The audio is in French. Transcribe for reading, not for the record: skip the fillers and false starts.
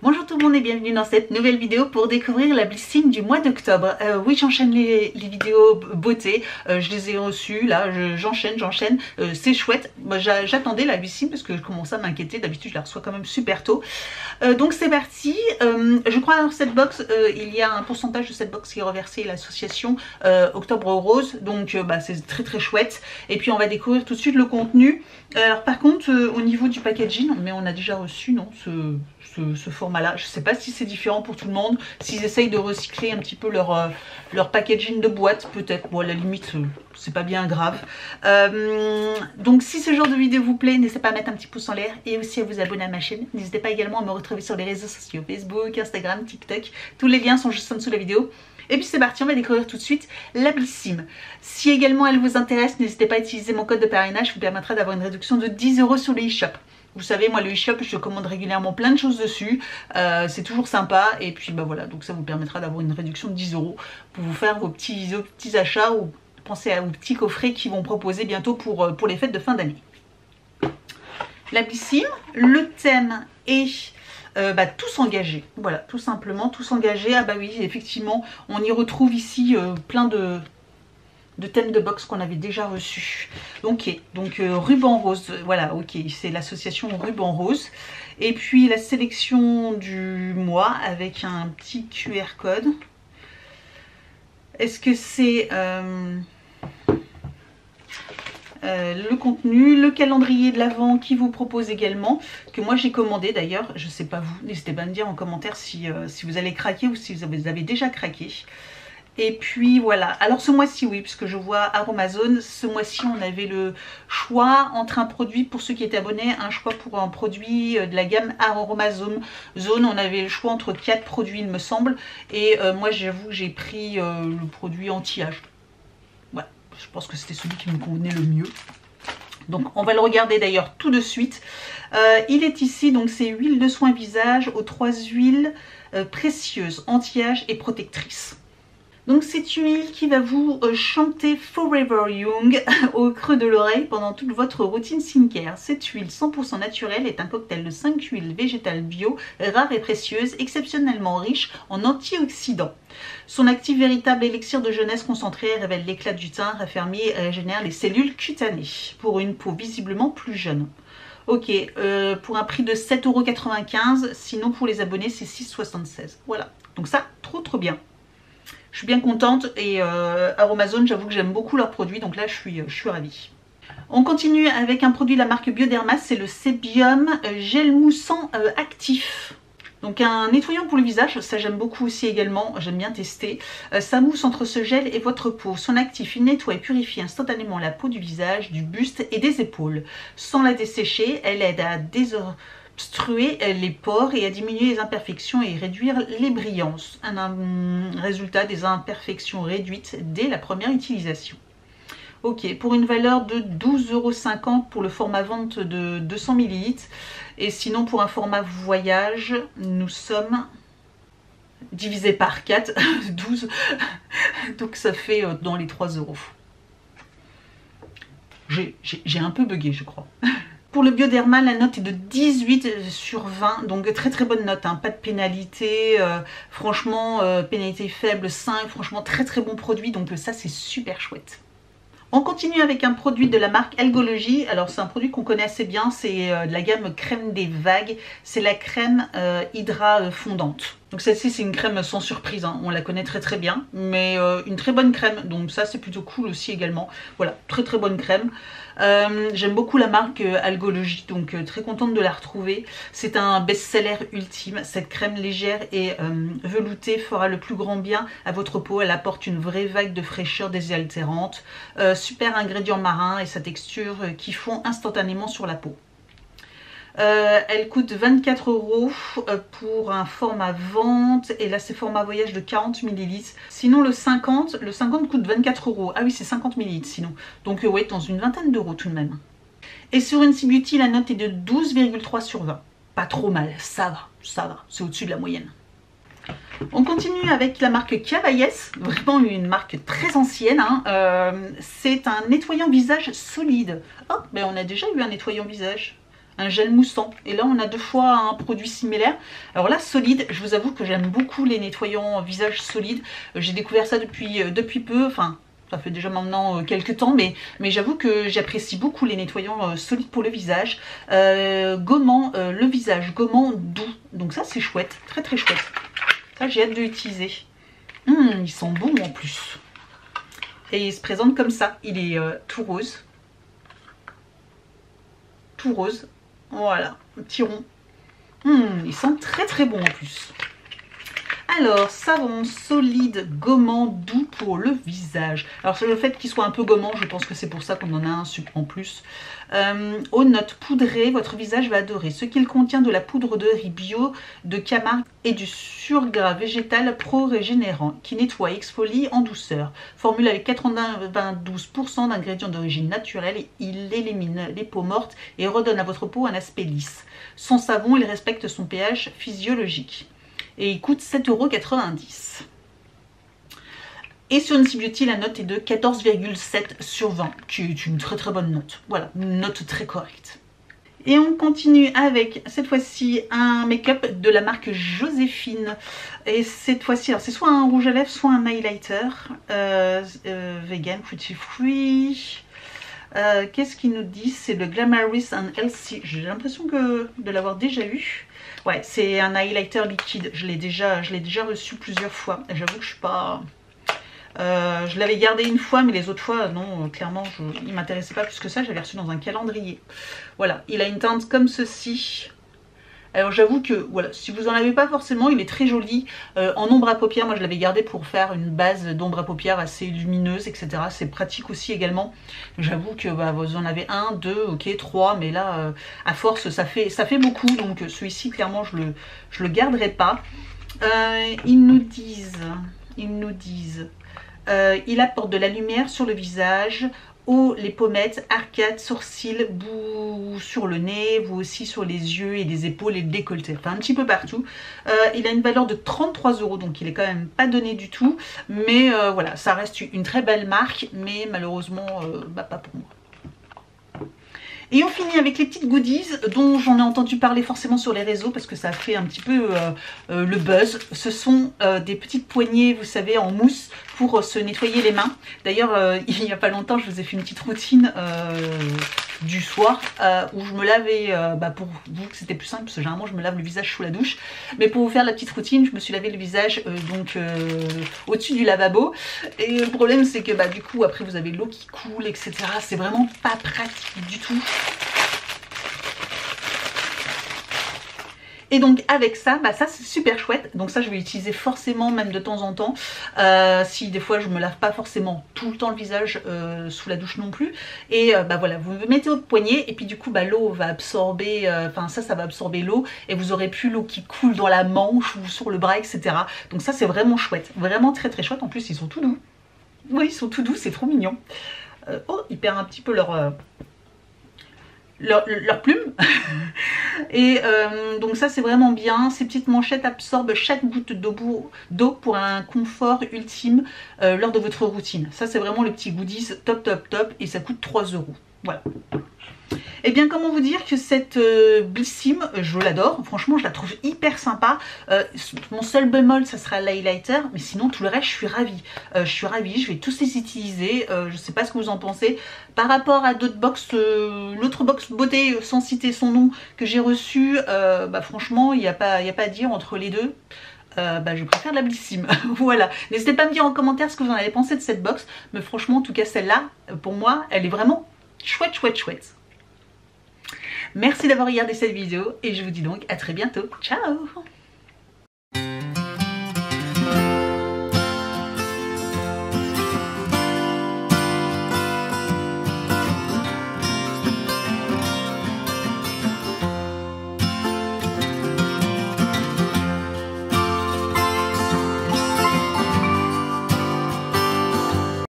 Bonjour tout le monde et bienvenue dans cette nouvelle vidéo pour découvrir la Blissim du mois d'octobre. Oui, j'enchaîne les vidéos beauté, je les ai reçues, là j'enchaîne, c'est chouette. J'attendais la Blissim parce que je commençais à m'inquiéter, d'habitude je la reçois quand même super tôt. Donc c'est parti, je crois dans cette box, il y a un pourcentage de cette box qui est reversé à l'association Octobre Rose, donc c'est très chouette. Et puis on va découvrir tout de suite le contenu. Alors par contre au niveau du packaging, mais on a déjà reçu non ce format là, je sais pas si c'est différent pour tout le monde, s'ils essayent de recycler un petit peu leur packaging de boîte, peut-être, bon à la limite c'est pas bien grave. Donc si ce genre de vidéo vous plaît, n'hésitez pas à mettre un petit pouce en l'air et aussi à vous abonner à ma chaîne. N'hésitez pas également à me retrouver sur les réseaux sociaux, Facebook, Instagram, TikTok, tous les liens sont juste en dessous de la vidéo. Et puis c'est parti, on va découvrir tout de suite la Blissim. Si également elle vous intéresse, n'hésitez pas à utiliser mon code de parrainage, qui vous permettra d'avoir une réduction de 10 € sur le e-shop. Vous savez, moi le e-shop, je commande régulièrement plein de choses dessus, c'est toujours sympa, et puis voilà, donc ça vous permettra d'avoir une réduction de 10 € pour vous faire vos petits achats, ou pensez aux petits coffrets qu'ils vont proposer bientôt pour les fêtes de fin d'année. La Blissim, le thème est tous engagés, voilà, tout simplement, tous engagés. Ah bah oui, effectivement, on y retrouve ici plein de thèmes de box qu'on avait déjà reçus. Ok, donc ruban rose, voilà, ok, c'est l'association Ruban Rose. Et puis la sélection du mois avec un petit QR code. Est-ce que c'est le contenu, le calendrier de l'Avent qui vous propose également, que moi j'ai commandé d'ailleurs, je sais pas vous, n'hésitez pas à me dire en commentaire si vous allez craquer ou si vous avez déjà craqué. Et puis voilà, alors ce mois-ci oui, puisque je vois Aromazone, ce mois-ci on avait le choix entre un produit, pour ceux qui étaient abonnés, un choix pour un produit de la gamme Aromazone, on avait le choix entre 4 produits il me semble, et moi j'avoue que j'ai pris le produit anti-âge. Voilà, je pense que c'était celui qui me convenait le mieux. Donc on va le regarder d'ailleurs tout de suite. Il est ici, donc c'est huile de soin visage aux 3 huiles précieuses, anti-âge et protectrices. Donc c'est une huile qui va vous chanter Forever Young au creux de l'oreille pendant toute votre routine skincare. Cette huile 100% naturelle est un cocktail de 5 huiles végétales bio, rares et précieuses, exceptionnellement riches en antioxydants. Son actif véritable élixir de jeunesse concentré révèle l'éclat du teint, raffermit et régénère les cellules cutanées pour une peau visiblement plus jeune. Ok, pour un prix de 7,95 €, sinon pour les abonnés c'est 6,76 €. Voilà, donc ça, trop bien. Je suis bien contente et Aromazone, j'avoue que j'aime beaucoup leurs produits, donc là je suis ravie. On continue avec un produit de la marque Bioderma, c'est le Sébium Gel Moussant Actif. Donc un nettoyant pour le visage, ça j'aime beaucoup aussi également, j'aime bien tester. Ça mousse entre ce gel et votre peau. Son actif, il nettoie et purifie instantanément la peau du visage, du buste et des épaules. Sans la dessécher, elle aide à obstruer les pores et à diminuer les imperfections et réduire les brillances. Un résultat des imperfections réduites dès la première utilisation. Ok, pour une valeur de 12,50 € pour le format vente de 200 ml. Et sinon pour un format voyage, nous sommes divisé par 4, 12. Donc ça fait dans les 3 €. J'ai un peu bugué je crois. Pour le Bioderma, la note est de 18 sur 20, donc très bonne note, hein, pas de pénalité, franchement, pénalité faible, 5, franchement très bon produit, donc ça c'est super chouette. On continue avec un produit de la marque Algologie. Alors c'est un produit qu'on connaît assez bien, c'est de la gamme crème des vagues, c'est la crème Hydra fondante. Donc celle-ci c'est une crème sans surprise, hein. On la connaît très bien, mais une très bonne crème, donc ça c'est plutôt cool aussi également. Voilà, très bonne crème. J'aime beaucoup la marque Algologie, donc très contente de la retrouver. C'est un best-seller ultime. Cette crème légère et veloutée fera le plus grand bien à votre peau. Elle apporte une vraie vague de fraîcheur désaltérante. Super ingrédient marin et sa texture qui fond instantanément sur la peau. Elle coûte 24 € pour un format vente, et là c'est format voyage de 40 ml. Sinon le 50 coûte 24 €. Ah oui, c'est 50 ml sinon. Donc ouais, dans une vingtaine d'euros tout de même. Et sur Incy Beauty, la note est de 12,3 sur 20. Pas trop mal, ça va, c'est au-dessus de la moyenne. On continue avec la marque Cavaillès, vraiment une marque très ancienne. Hein. C'est un nettoyant visage solide. Oh, ben on a déjà eu un nettoyant visage, un gel moussant. Et là, on a 2 fois un produit similaire. Alors là, solide, je vous avoue que j'aime beaucoup les nettoyants visage solides. J'ai découvert ça depuis peu, enfin... Ça fait déjà maintenant quelques temps, mais j'avoue que j'apprécie beaucoup les nettoyants solides pour le visage. Gommant le visage, gommant doux. Donc ça, c'est chouette, très très chouette. Ça, j'ai hâte de l'utiliser. Ils sont bons en plus. Et il se présente comme ça. Il est tout rose. Tout rose. Voilà, un petit rond. Ils sont très très bons en plus. Alors, savon solide, gommant, doux pour le visage. Alors, c'est le fait qu'il soit un peu gommant, je pense que c'est pour ça qu'on en a un en plus. Aux notes poudrées, votre visage va adorer. Ce qu'il contient de la poudre de riz bio de Camargue et du surgras végétal pro-régénérant qui nettoie et exfolie en douceur. Formule avec 92% d'ingrédients d'origine naturelle, il élimine les peaux mortes et redonne à votre peau un aspect lisse. Son savon, il respecte son pH physiologique. Et il coûte 7,90 €. Et sur Nci Beauty, la note est de 14,7 sur 20, qui est une très très bonne note. Voilà, une note très correcte. Et on continue avec, cette fois-ci, un make-up de la marque Joséphine. Et cette fois-ci, alors c'est soit un rouge à lèvres, soit un highlighter. Vegan, cruelty free. Qu'est-ce qu'ils nous disent? C'est le Glamorous and Healthy. J'ai l'impression de l'avoir déjà eu. Ouais, c'est un highlighter liquide. Je l'ai déjà reçu plusieurs fois. J'avoue que je suis pas... je l'avais gardé une fois, mais les autres fois, non, clairement, il ne m'intéressait pas plus que ça. J'avais reçu dans un calendrier. Voilà, il a une teinte comme ceci. Alors j'avoue que, voilà, si vous n'en avez pas forcément, il est très joli. En ombre à paupières, moi je l'avais gardé pour faire une base d'ombre à paupières assez lumineuse, etc. C'est pratique aussi également. J'avoue que vous en avez 1, 2, ok, 3, mais là, à force, ça fait beaucoup. Donc celui-ci, clairement, je le garderai pas. Ils nous disent, il apporte de la lumière sur le visage, les pommettes, arcades, sourcils, bout sur le nez, vous aussi sur les yeux et les épaules et le décolleté, enfin un petit peu partout. Il a une valeur de 33 €, donc il est quand même pas donné du tout, mais voilà, ça reste une très belle marque, mais malheureusement pas pour moi. Et on finit avec les petites goodies dont j'en ai entendu parler forcément sur les réseaux parce que ça a fait un petit peu le buzz. Ce sont des petites poignées, vous savez, en mousse pour se nettoyer les mains. D'ailleurs, il n'y a pas longtemps, je vous ai fait une petite routine du soir où je me lavais, pour vous que c'était plus simple parce que généralement je me lave le visage sous la douche. Mais pour vous faire la petite routine, je me suis lavé le visage au-dessus du lavabo. Et le problème c'est que du coup après vous avez l'eau qui coule, etc. C'est vraiment pas pratique du tout. Et donc avec ça, ça c'est super chouette. Donc ça je vais l'utiliser forcément même de temps en temps. Si des fois je me lave pas forcément tout le temps le visage sous la douche non plus. Et voilà, vous mettez votre poignet et puis du coup l'eau va absorber, ça va absorber l'eau et vous aurez plus l'eau qui coule dans la manche ou sur le bras, etc. Donc ça c'est vraiment chouette, vraiment très très chouette. En plus ils sont tout doux. Oui, ils sont tout doux, c'est trop mignon. Oh, ils perdent un petit peu leur plume. Et donc ça c'est vraiment bien. Ces petites manchettes absorbent chaque goutte d'eau pour un confort ultime lors de votre routine. Ça c'est vraiment le petit goodies top top top et ça coûte 3 €. Voilà. Et bien comment vous dire que cette Blissim, je l'adore, franchement je la trouve hyper sympa. Mon seul bémol ça sera l'highlighter, mais sinon tout le reste je suis ravie. Je vais tous les utiliser, je sais pas ce que vous en pensez. Par rapport à d'autres box, l'autre box beauté sans citer son nom que j'ai reçu, franchement il n'y a pas à dire entre les deux. Je préfère la Blissim. Voilà, n'hésitez pas à me dire en commentaire ce que vous en avez pensé de cette box, mais franchement en tout cas celle-là, pour moi elle est vraiment chouette chouette chouette. Merci d'avoir regardé cette vidéo et je vous dis donc à très bientôt. Ciao!